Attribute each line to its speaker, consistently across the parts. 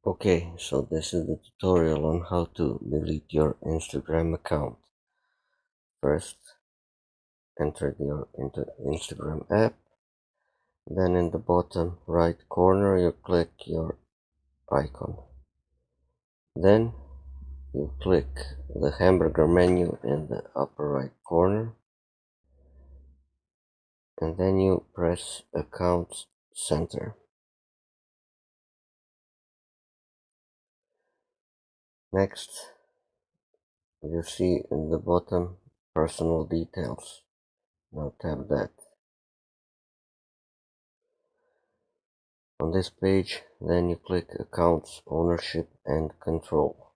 Speaker 1: Okay, so this is the tutorial on how to delete your Instagram account. First, enter your Instagram app. Then in the bottom right corner, you click your icon. Then you click the hamburger menu in the upper right corner. And then you press Account Center. Next, you see in the bottom Personal Details. Now tap that. On this page, then you click Accounts, Ownership and Control.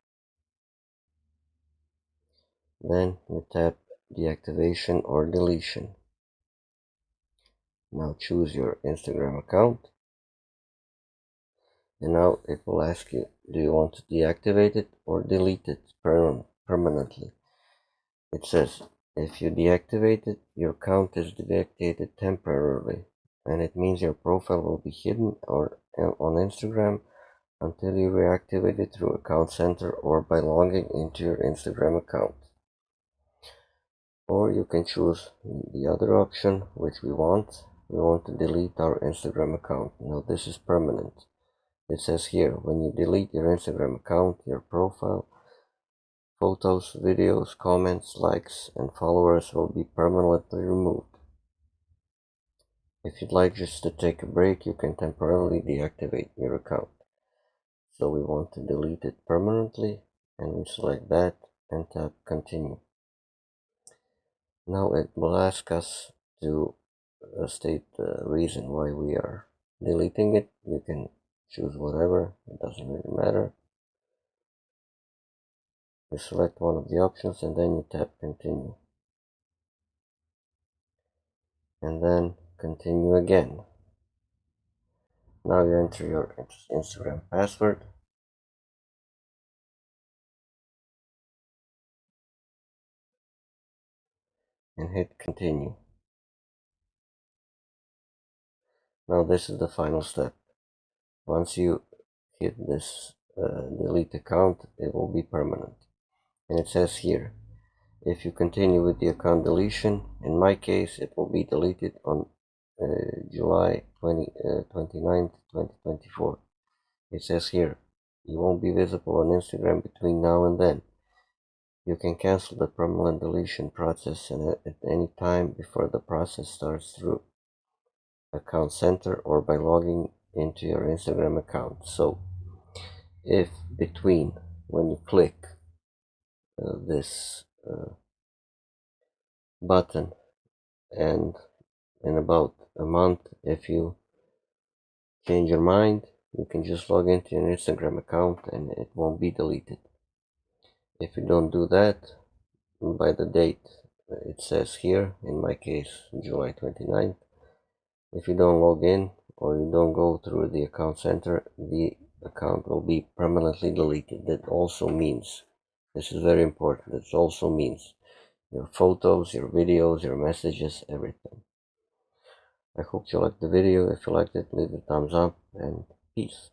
Speaker 1: Then you tap Deactivation or Deletion. Now choose your Instagram account. And now it will ask you, do you want to deactivate it or delete it permanently? It says, if you deactivate it, your account is deactivated temporarily, and it means your profile will be hidden on Instagram until you reactivate it through Account Center or by logging into your Instagram account. Or you can choose the other option, which we want. We want to delete our Instagram account. Now this is permanent. It says here, when you delete your Instagram account, your profile, photos, videos, comments, likes, and followers will be permanently removed. If you'd like just to take a break, you can temporarily deactivate your account. So we want to delete it permanently, and we select that and tap Continue. Now it will ask us to state the reason why we are deleting it. You can choose whatever, it doesn't really matter. You select one of the options and then you tap Continue. And then Continue again. Now you enter your Instagram password. And hit Continue. Now this is the final step. Once you hit this delete account, it will be permanent. And it says here, if you continue with the account deletion, in my case, it will be deleted on July 29th, 2024. It says here, you won't be visible on Instagram between now and then. You can cancel the permanent deletion process at any time before the process starts through Account Center or by logging into your Instagram account. So if between when you click this button and in about a month, if you change your mind, you can just log into your Instagram account and it won't be deleted. If you don't do that by the date it says here, in my case July 29th, if you don't log in or you don't go through the account center, the account will be permanently deleted. That also means, this is very important, it also means your photos, your videos, your messages, everything. I hope you liked the video. If you liked it, leave a thumbs up and peace.